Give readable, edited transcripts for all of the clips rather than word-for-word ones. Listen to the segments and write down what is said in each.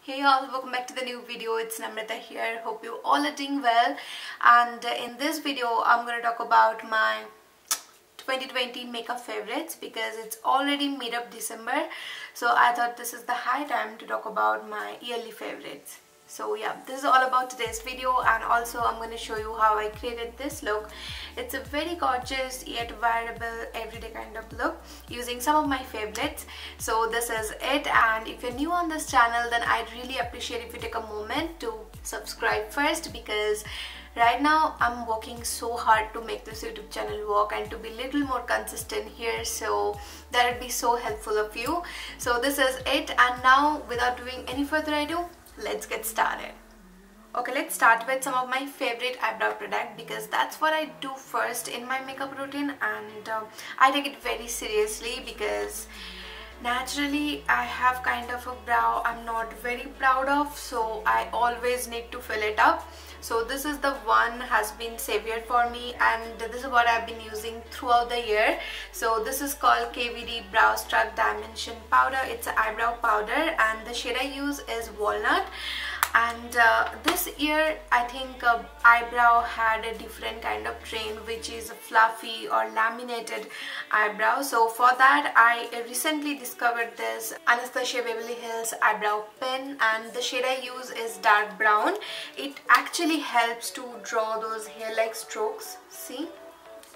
Hey all, welcome back to the new video. It's Namrata here. Hope you all are doing well. And in this video, I'm going to talk about my 2020 makeup favorites because it's already mid of December. So I thought this is the high time to talk about my yearly favorites. So yeah, this is all about today's video, and also I'm going to show you how I created this look. It's a very gorgeous yet wearable everyday kind of look using some of my favorites. So this is it, and if you're new on this channel, then I'd really appreciate if you take a moment to subscribe first, because right now I'm working so hard to make this YouTube channel work and to be a little more consistent here, so that would be so helpful of you. So this is it, and now without doing any further ado, let's get started. Okay, let's start with some of my favorite eyebrow product because that's what I do first in my makeup routine, and I take it very seriously because naturally I have kind of a brow I'm not very proud of, so I always need to fill it up. So this is the one has been savior for me, and this is what I've been using throughout the year. So this is called KVD Brow Struck Dimension Powder. It's an eyebrow powder, and the shade I use is Walnut. And this year I think eyebrow had a different kind of trend, which is a fluffy or laminated eyebrow. So for that I recently discovered this Anastasia Beverly Hills eyebrow pen, and the shade I use is dark brown. It actually helps to draw those hair-like strokes. See?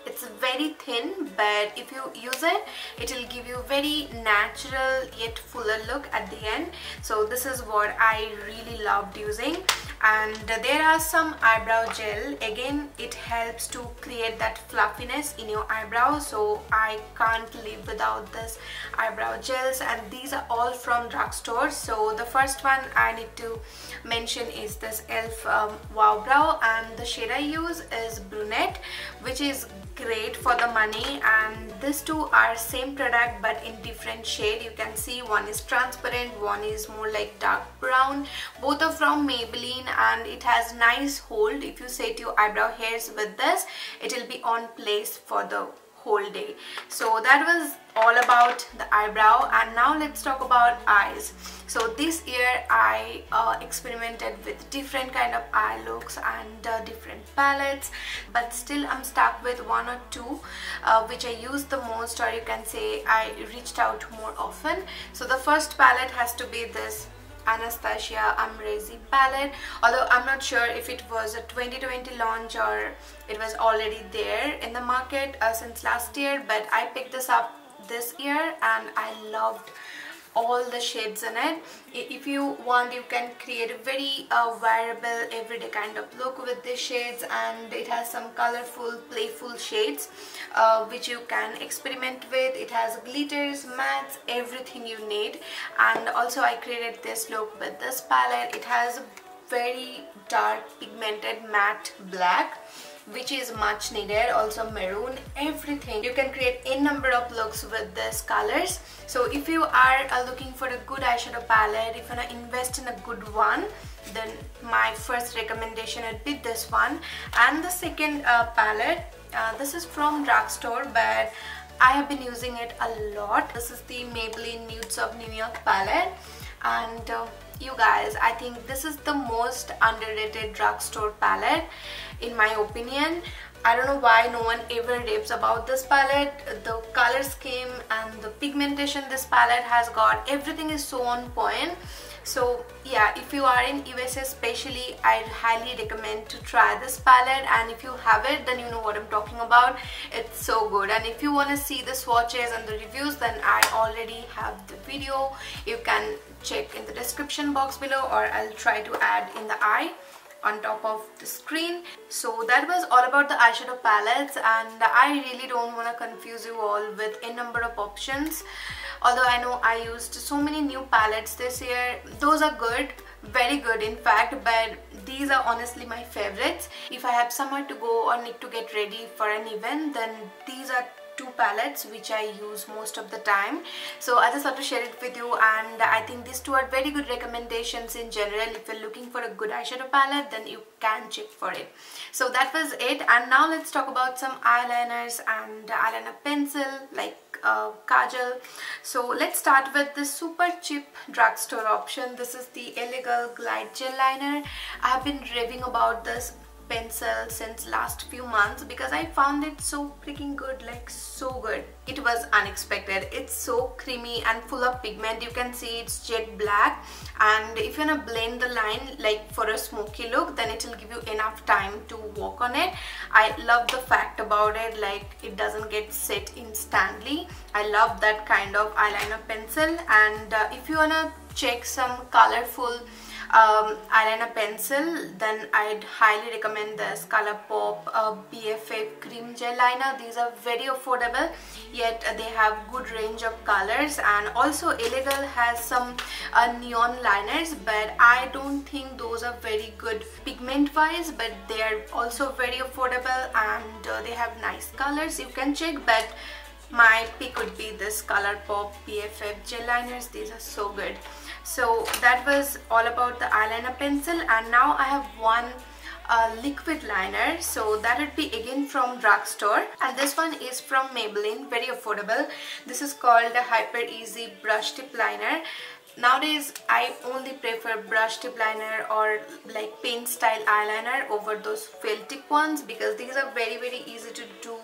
It's very thin, but if you use it, it will give you very natural yet fuller look at the end. So this is what I really loved using. And there are some eyebrow gel. Again, it helps to create that fluffiness in your eyebrow, so I can't live without this eyebrow gels, and these are all from drugstores. So the first one I need to mention is this e.l.f. Wow Brow, and the shade I use is Brunette, which is great for the money. And these two are same product but in different shade. You can see one is transparent, one is more like dark brown. Both are from Maybelline, and it has nice hold. If you set your eyebrow hairs with this, it will be on place for the whole day. So that was all about the eyebrow, and now let's talk about eyes. So this year I experimented with different kind of eye looks and different palettes, but still I'm stuck with one or two which I use the most, or you can say I reached out more often. So the first palette has to be this Anastasia Amazing palette, although I'm not sure if it was a 2020 launch or it was already there in the market since last year, but I picked this up this year and I loved all the shades in it. If you want, you can create a very wearable everyday kind of look with these shades, and it has some colorful playful shades which you can experiment with. It has glitters, mattes, everything you need. And also I created this look with this palette. It has very dark pigmented matte black, which is much needed, also maroon, everything. You can create a number of looks with these colors. So if you are looking for a good eyeshadow palette, if you want to invest in a good one, then my first recommendation would be this one. And the second palette, this is from drugstore, but I have been using it a lot. This is the Maybelline Nudes of New York palette, and you guys, I think this is the most underrated drugstore palette in my opinion. I don't know why no one ever raves about this palette. The color scheme and the pigmentation this palette has got, everything is so on point. So yeah, if you are in USA especially, I highly recommend to try this palette, and if you have it, then you know what I'm talking about. It's so good. And if you want to see the swatches and the reviews, then I already have the video. You can check in the description box below, or I'll try to add in the eye on top of the screen. So that was all about the eyeshadow palettes, and I really don't want to confuse you all with a number of options. Although I know I used so many new palettes this year. Those are good, very good in fact, but these are honestly my favorites. If I have somewhere to go or need to get ready for an event, then these are two palettes which I use most of the time. So I just thought to share it with you, and I think these two are very good recommendations in general. If you're looking for a good eyeshadow palette, then you can check for it. So that was it, and now let's talk about some eyeliners and eyeliner pencil, like kajal. So let's start with this super cheap drugstore option. This is the Illegal Glide Gel Liner. I have been raving about this pencil since last few months because I found it so freaking good, like so good. It was unexpected. It's so creamy and full of pigment. You can see it's jet black, and if you wanna blend the line like for a smoky look, then it will give you enough time to work on it. I love the fact about it, like it doesn't get set instantly. I love that kind of eyeliner pencil. And if you wanna check some colorful eyeliner pencil, then I'd highly recommend this ColourPop BFF cream gel liner. These are very affordable, yet they have good range of colors. And also Illegal has some neon liners, but I don't think those are very good pigment wise, but they are also very affordable, and they have nice colors. You can check, but my pick would be this ColourPop BFF gel liners. These are so good. So that was all about the eyeliner pencil, and now I have one liquid liner. So that would be again from drugstore, and this one is from Maybelline, very affordable. This is called a Hyper Easy Brush Tip Liner. Nowadays I only prefer brush tip liner or like paint style eyeliner over those felt tip ones, because these are very easy to do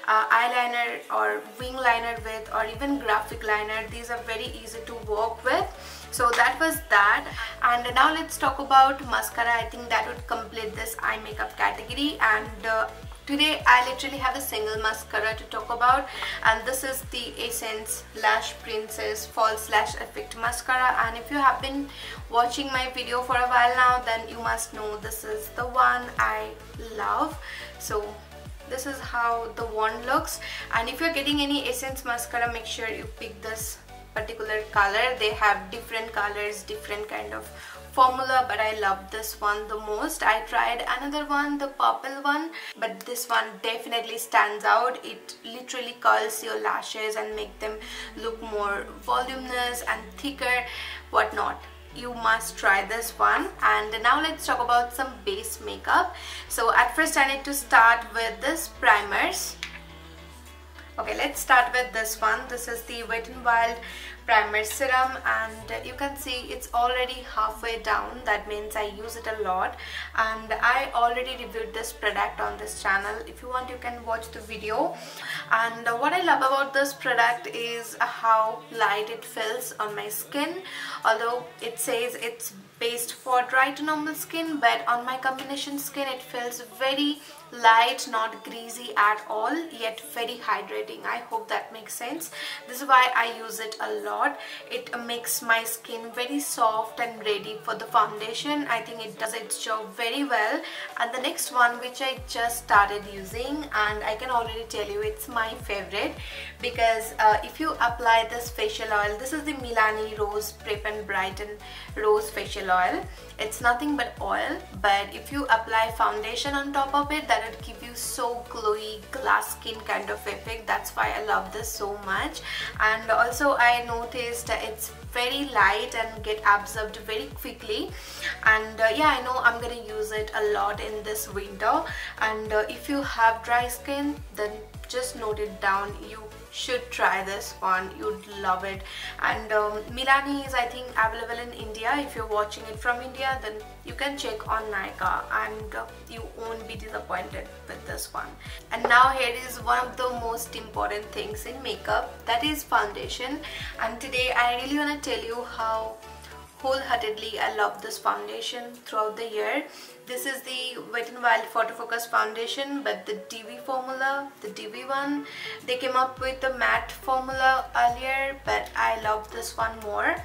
eyeliner or wing liner with, or even graphic liner. These are very easy to work with. So that was that. And now let's talk about mascara. I think that would complete this eye makeup category. And today I literally have a single mascara to talk about, and this is the Essence Lash Princess False Lash Effect Mascara. And if you have been watching my video for a while now, then you must know this is the one I love. So this is how the wand looks, and if you're getting any Essence mascara, make sure you pick this particular color. They have different colors, different kind of formula, but I love this one the most. I tried another one, the purple one, but this one definitely stands out. It literally curls your lashes and make them look more voluminous and thicker, whatnot. You must try this one. And now let's talk about some base makeup. So at first I need to start with this primers. Okay, let's start with this one. This is the Wet n Wild Primer Serum, and you can see it's already halfway down. That means I use it a lot, and I already reviewed this product on this channel. If you want, you can watch the video. And what I love about this product is how light it feels on my skin. Although it says it's based for dry to normal skin, but on my combination skin it feels very light, not greasy at all, yet very hydrating. I hope that makes sense. This is why I use it a lot. It makes my skin very soft and ready for the foundation. I think it does its job very well. And the next one, which I just started using, and I can already tell you it's my favorite, because if you apply this facial oil, this is the Milani Rose Prep and Brighten Rose Facial Oil. It's nothing but oil, but if you apply foundation on top of it, that would give you so glowy glass skin kind of effect. That's why I love this so much. And also I noticed it's very light and get absorbed very quickly. And yeah, I know I'm gonna use it a lot in this winter. And if you have dry skin, then just note it down. You should try this one, you'd love it. And Milani is, I think, available in India. If you're watching it from India, then you can check on Nykaa, and you won't be disappointed with this one. And now here is one of the most important things in makeup, that is foundation. And today I really want to tell you how wholeheartedly I love this foundation throughout the year. This is the Wet n Wild Photo Focus foundation, but the DV formula, the DV one. They came up with the matte formula earlier, but I love this one more.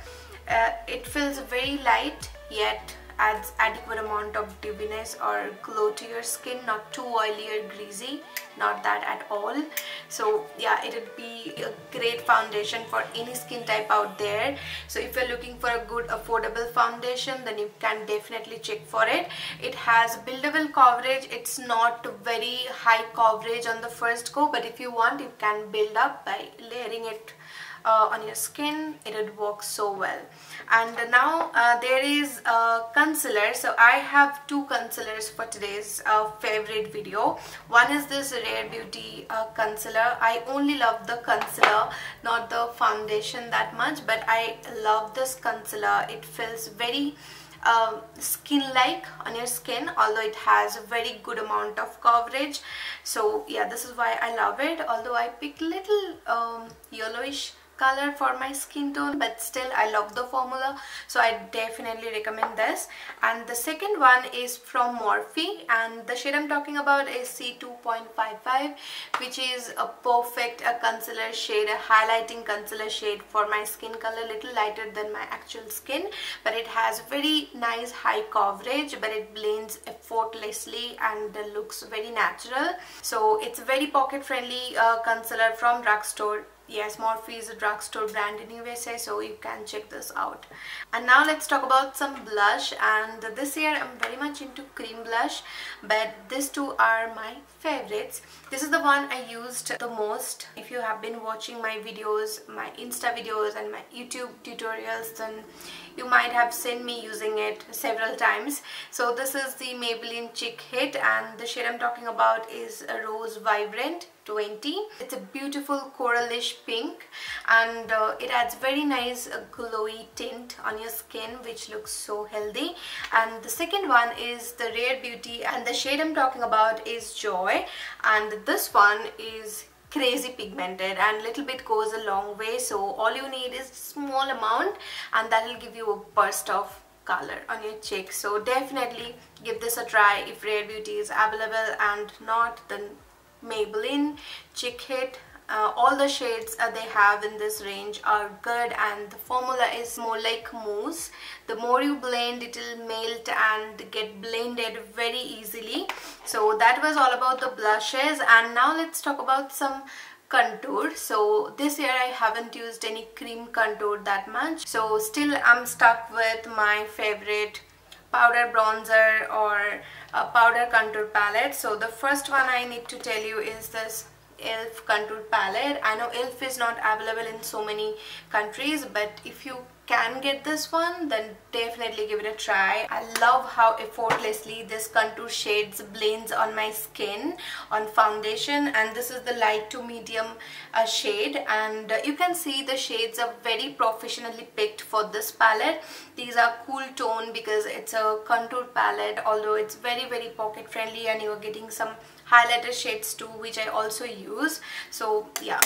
It feels very light, yet adds adequate amount of definess or glow to your skin, not too oily or greasy, not that at all. So yeah, it would be a great foundation for any skin type out there. So if you're looking for a good affordable foundation, then you can definitely check for it. It has buildable coverage. It's not very high coverage on the first go, but if you want, you can build up by layering it on your skin, it would work so well. And now there is concealer. So I have two concealers for today's favorite video. One is this Rare Beauty concealer. I only love the concealer, not the foundation that much, but I love this concealer. It feels very skin-like on your skin, although it has a very good amount of coverage. So yeah, this is why I love it, although I picked little yellowish color for my skin tone, but still I love the formula, so I definitely recommend this. And the second one is from Morphe, and the shade I'm talking about is C2.55, which is a perfect concealer shade, a highlighting concealer shade for my skin color, little lighter than my actual skin, but it has very nice high coverage, but it blends effortlessly and looks very natural. So it's a very pocket friendly concealer from drugstore. Yes, Morphe is a drugstore brand in USA, so you can check this out. And now let's talk about some blush. And this year I'm very much into cream blush, but these two are my favorites. This is the one I used the most. If you have been watching my videos, my Insta videos and my YouTube tutorials, then you might have seen me using it several times. So this is the Maybelline Chic Hit, and the shade I'm talking about is a Rose Vibrant 20. It's a beautiful coralish pink, and it adds very nice glowy tint on your skin, which looks so healthy. And the second one is the Rare Beauty, and the shade I'm talking about is Joy, and this one is crazy pigmented, and little bit goes a long way. So all you need is small amount, and that will give you a burst of color on your cheek. So definitely give this a try if Rare Beauty is available, and not, then Maybelline Chic Hit. All the shades they have in this range are good, and the formula is more like mousse. The more you blend, it will melt and get blended very easily. So that was all about the blushes, and now let's talk about some contour. So this year I haven't used any cream contour that much, so still I'm stuck with my favorite powder bronzer or a powder contour palette. So the first one I need to tell you is this e.l.f. contour palette. I know e.l.f. is not available in so many countries, but if you can get this one, then definitely give it a try. I love how effortlessly this contour shades blends on my skin on foundation, and this is the light to medium shade, and you can see the shades are very professionally picked for this palette. These are cool tone because it's a contour palette, although it's very pocket friendly, and you're getting some highlighter shades too, which I also use. So yeah,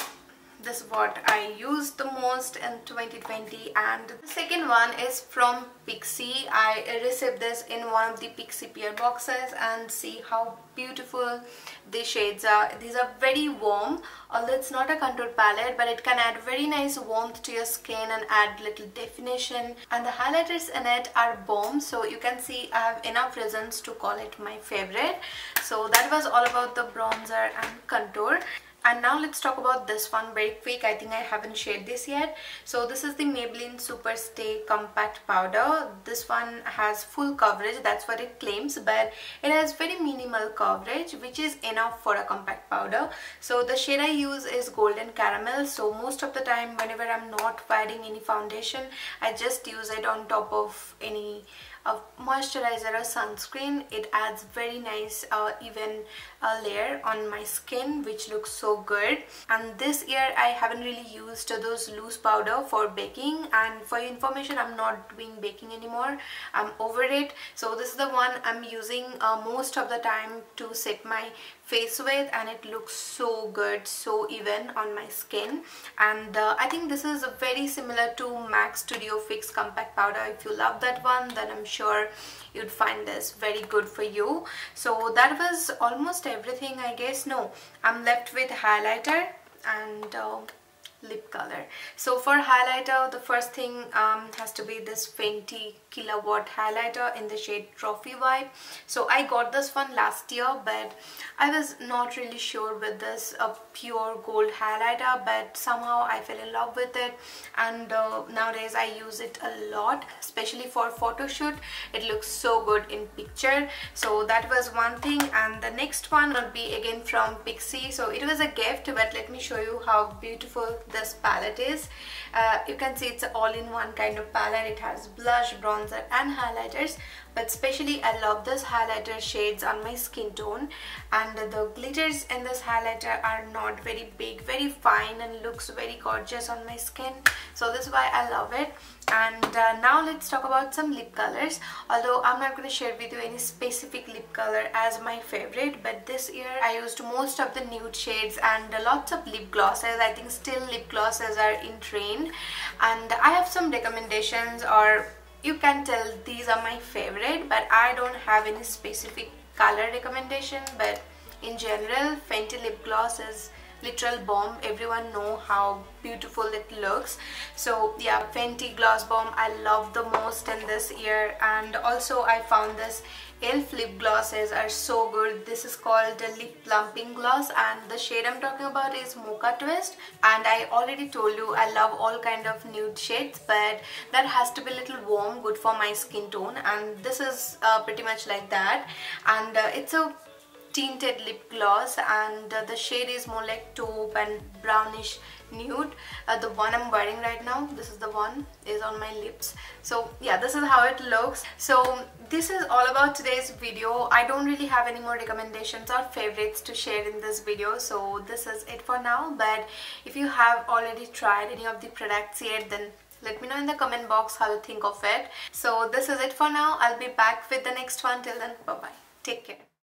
this is what I used the most in 2020. And the second one is from Pixi. I received this in one of the Pixi peer boxes, and see how beautiful these shades are. These are very warm, although it's not a contour palette, but it can add very nice warmth to your skin and add little definition. And the highlighters in it are bomb, so you can see I have enough reasons to call it my favorite. So that was all about the bronzer and contour. And now let's talk about this one very quick. I think I haven't shared this yet. So this is the Maybelline Super Stay Compact Powder. This one has full coverage, that's what it claims, but it has very minimal coverage, which is enough for a compact powder. So the shade I use is Golden Caramel. So most of the time whenever I'm not wearing any foundation, I just use it on top of any moisturizer or sunscreen. It adds very nice even layer on my skin, which looks so good. And this year I haven't really used those loose powder for baking, and for your information, I'm not doing baking anymore. I'm over it. So this is the one I'm using most of the time to set my face with, and it looks so good, so even on my skin. And I think this is very similar to MAC Studio Fix Compact Powder. If you love that one, then I'm sure you'd find this very good for you. So that was almost everything, I guess. No, I'm left with highlighter and lip color. So for highlighter, the first thing has to be this Fenty kilowatt highlighter in the shade Trophy Vibe. So I got this one last year, but I was not really sure with this pure gold highlighter, but somehow I fell in love with it, and nowadays I use it a lot, especially for photo shoot. It looks so good in picture. So that was one thing, and the next one would be again from Pixi. So it was a gift, but let me show you how beautiful this palette is. You can see it's an all-in-one kind of palette. It has blush, bronzer and highlighters, but especially I love this highlighter shades on my skin tone, and the glitters in this highlighter are not very big, very fine, and looks very gorgeous on my skin. So this is why I love it. And now let's talk about some lip colors. Although I'm not going to share with you any specific lip color as my favorite, but this year I used most of the nude shades and lots of lip glosses. I think still lip glosses are in trend, and I have some recommendations, or you can tell these are my favorite, but I don't have any specific color recommendation. But in general, Fenty lip gloss is literal bomb. Everyone know how beautiful it looks. So yeah, Fenty gloss bomb I love the most in this year. And also I found this elf lip glosses are so good. This is called the lip plumping gloss, and the shade I'm talking about is Mocha Twist. And I already told you I love all kind of nude shades, but that has to be a little warm, good for my skin tone, and this is pretty much like that. And it's a tinted lip gloss, and the shade is more like taupe and brownish nude. The one I'm wearing right now, this is the one, is on my lips. So yeah, this is how it looks. So this is all about today's video. I don't really have any more recommendations or favorites to share in this video, so this is it for now. But if you have already tried any of the products yet, then let me know in the comment box how you think of it. So this is it for now. I'll be back with the next one. Till then, bye bye, take care.